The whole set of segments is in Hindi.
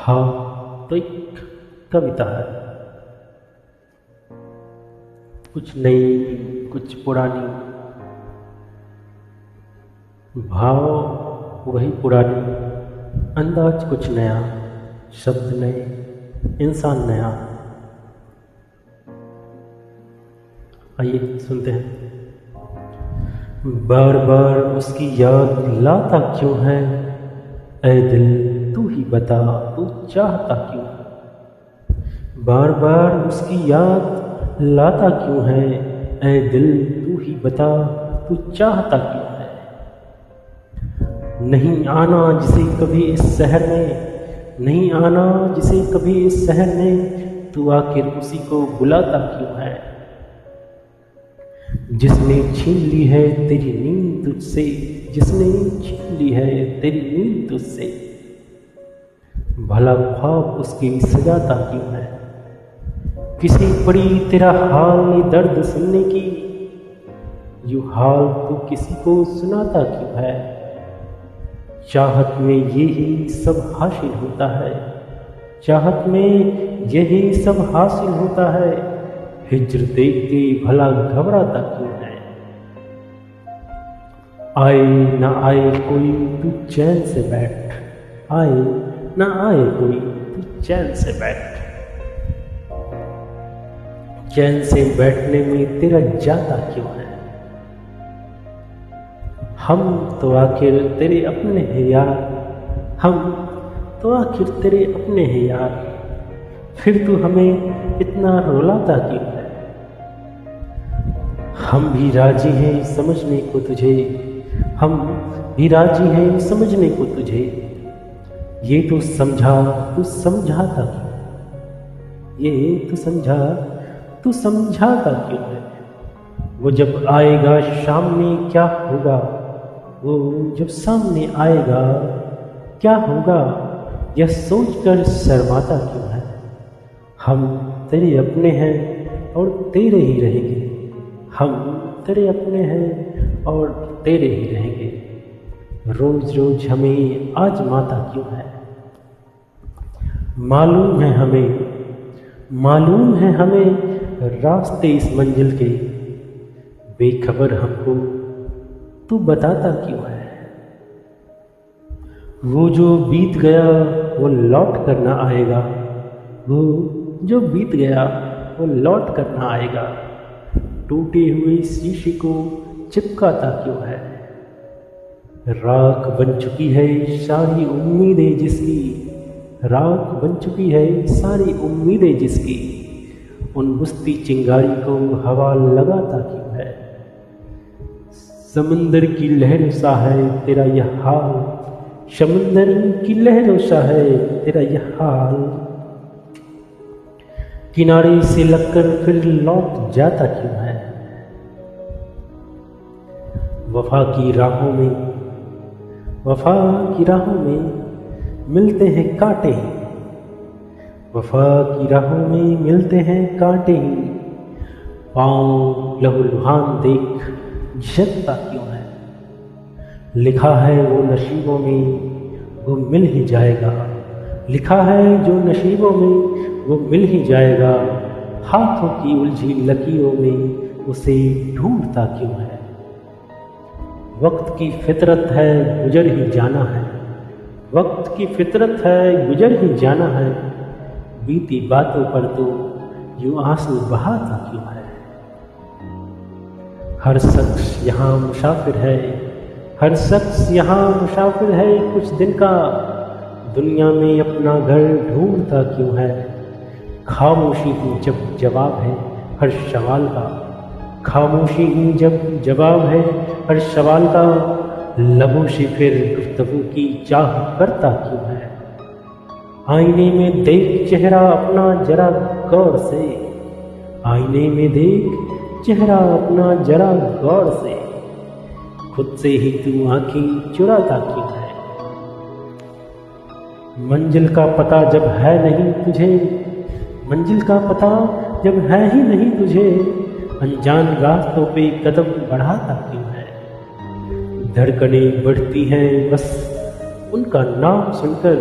हाँ, तो एक कविता है, कुछ नई कुछ पुरानी, भाव वही पुरानी, अंदाज कुछ नया, शब्द नए, इंसान नया। आइए सुनते हैं। बार बार उसकी याद लाता क्यों है, ऐ दिल तू ही बता तू चाहता क्यों। बार बार उसकी याद लाता क्यों है, ऐ दिल तू ही बता तू चाहता क्यों है। नहीं आना जिसे कभी इस शहर में, नहीं आना जिसे कभी इस शहर में, तू आखिर उसी को बुलाता क्यों है। जिसने छीन ली है तेरी नींद तुझसे, जिसने छीन ली है तेरी नींद तुझसे, भला ख्वाब उसकी सजाता क्यों है। किसी पड़ी तेरा हाल दर्द सुनने की, यूं हाल तू किसी को सुनाता क्यों है। चाहत में यही सब हासिल होता है, चाहत में यही सब हासिल होता है, हिज्र देख के भला घबराता क्यों है। आए ना आए कोई तू चैन से बैठ, आए ना आए कोई तू चैन से बैठ। चैन से बैठने में तेरा जाता क्यों है। हम तो आखिर तेरे अपने हैं यार, हम तो आखिर तेरे अपने हैं यार, फिर तू हमें इतना रुलाता क्यों है। हम भी राजी हैं समझने को तुझे, हम भी राजी हैं समझने को तुझे, ये तो समझा तू समझाता क्यों, ये तो समझा तू समझाता क्यों है। वो जब आएगा सामने क्या होगा, वो जब सामने आएगा क्या होगा, यह सोचकर शर्माता क्यों है। हम तेरे अपने हैं और तेरे ही रहेंगे, हम तेरे अपने हैं और तेरे ही रहेंगे। रोज रोज हमें आजमाता क्यों है। मालूम है हमें, मालूम है हमें रास्ते इस मंजिल के, बेखबर हमको तू बताता क्यों है। वो जो बीत गया वो लौट कर ना आएगा, वो जो बीत गया वो लौट कर ना आएगा, टूटे हुए शीशे को चिपकाता क्यों है। राख बन चुकी है सारी उम्मीदें जिसकी, राख बन चुकी है सारी उम्मीदें जिसकी, उन बुझती चिंगारी को हवा लगाता क्यों है। समंदर की लहरों सा है तेरा यह हाल, समंदर की लहरों सा है तेरा यह हाल, किनारे से लगकर फिर लौट जाता क्यों है। वफा की राहों में, वफा की राहों में मिलते हैं कांटे ही, वफा की राहों में मिलते हैं कांटे ही, पाँव लहूलुहान देख झिझकता क्यों है। लिखा है वो नसीबों में वो मिल ही जाएगा, लिखा है जो नसीबों में वो मिल ही जाएगा, हाथों की उलझी लकीरों में उसे ढूंढता क्यों है। वक्त की फितरत है गुजर ही जाना है, वक्त की फितरत है गुजर ही जाना है, बीती बातों पर तो यूं आंसू बहाता क्यों है। हर शख्स यहाँ मुसाफिर है, हर शख्स यहाँ मुसाफिर है कुछ दिन का, दुनिया में अपना घर ढूंढता क्यों है। खामोशी ही जब जवाब है हर सवाल का, खामोशी ही जब जवाब है हर सवाल का, लबों से फिर गुफ्तगू की चाह करता क्यों है। आईने में देख चेहरा अपना जरा गौर से, आईने में देख चेहरा अपना जरा गौर से, खुद से ही तू आंखें चुराता क्यों है। मंजिल का पता जब है नहीं तुझे, मंजिल का पता जब है ही नहीं तुझे, अनजान रास्तों पे कदम बढ़ाता क्यों है। धड़कनें बढ़ती हैं बस उनका नाम सुनकर,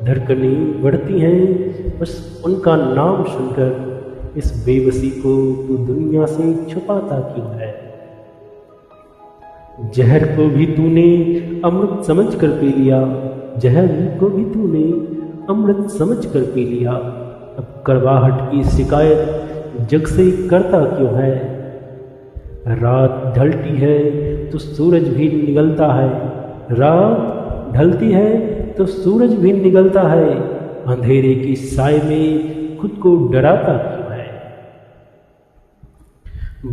धड़कनें बढ़ती हैं बस उनका नाम सुनकर। इस बेबसी को तू दुनिया से छुपाता क्यों है? जहर को भी तूने अमृत समझ कर पी लिया, जहर को भी तूने अमृत समझ कर पी लिया। अब कड़वाहट की शिकायत जग से करता क्यों है? रात ढलती है तो सूरज भी निकलता है, रात ढलती है तो सूरज भी निकलता है। अंधेरे की साए में खुद को डराता क्यों है?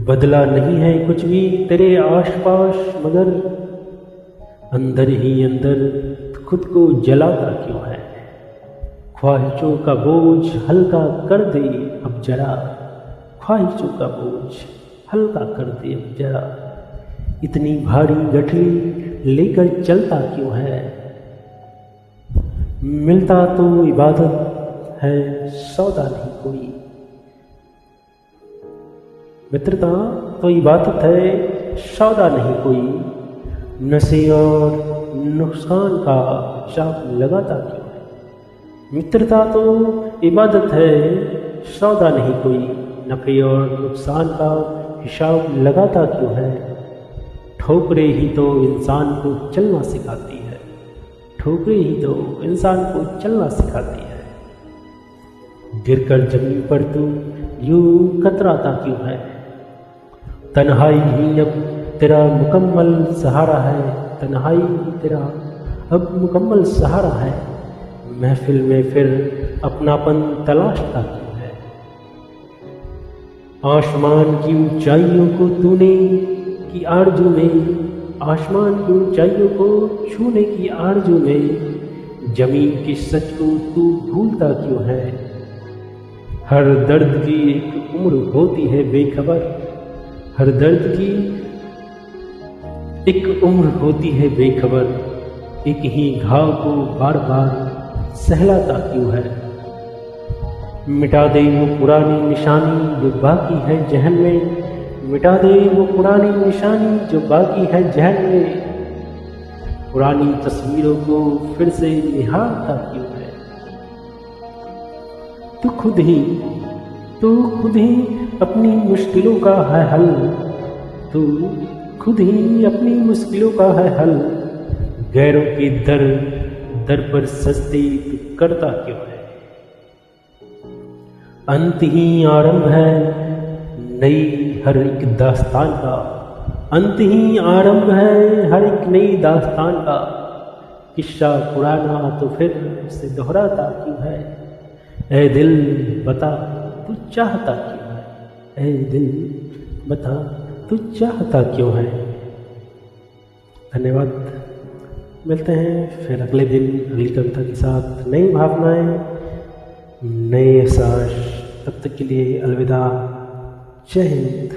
बदला नहीं है कुछ भी तेरे आसपास, मगर अंदर ही अंदर खुद को जलाता क्यों है? ख्वाहिशों का बोझ हल्का कर दे अब जरा, ख्वाहिशों का बोझ हल्का कर दे अब जरा। इतनी भारी गठरी लेकर चलता क्यों है? मिलता तो इबादत है, सौदा नहीं कोई। मित्रता तो इबादत है, सौदा नहीं कोई। नशे और नुकसान का हिसाब लगाता क्यों है? मित्रता तो इबादत है, सौदा नहीं कोई। नफे और नुकसान का हिसाब लगाता क्यों है? ठोकरे ही तो इंसान को चलना सिखाती है, ठोकरे ही तो इंसान को चलना सिखाती है। गिरकर जमीन पर तू यूं कतराता क्यों है? तन्हाई ही अब तेरा मुकम्मल सहारा है, तन्हाई ही तेरा अब मुकम्मल सहारा है। महफिल में फिर अपनापन तलाशता क्यों है? आसमान की ऊंचाइयों को तूने की आरज़ू में, आसमान की ऊंचाइयों को छूने की आरज़ू में, जमीन की सच को तू भूलता क्यों है? हर दर्द की एक उम्र होती है बेखबर, हर दर्द की एक उम्र होती है बेखबर। एक ही घाव को बार बार सहलाता क्यों है? मिटा दे वो पुरानी निशानी जो बाकी है जहन में, मिटा दे वो पुरानी निशानी जो बाकी है जहन में। पुरानी तस्वीरों को फिर से निहारता क्यों है? तू खुद ही अपनी मुश्किलों का है हल, तू खुद ही अपनी मुश्किलों का है हल। गैरों के दर दर पर सजदे तू करता क्यों है? अंत ही आरंभ है नई हर एक दास्तान का, अंत ही आरंभ है हर एक नई दास्तान का। किस्सा पुराना तो फिर उसे दोहराता क्यों है? ऐ दिल बता तू चाहता क्यों है? ऐ दिल बता तू चाहता क्यों है? धन्यवाद। मिलते हैं फिर अगले दिन अगली कविता के साथ। नई भावनाएं, नए एहसास। तब तक के लिए अलविदा। जय हिंद।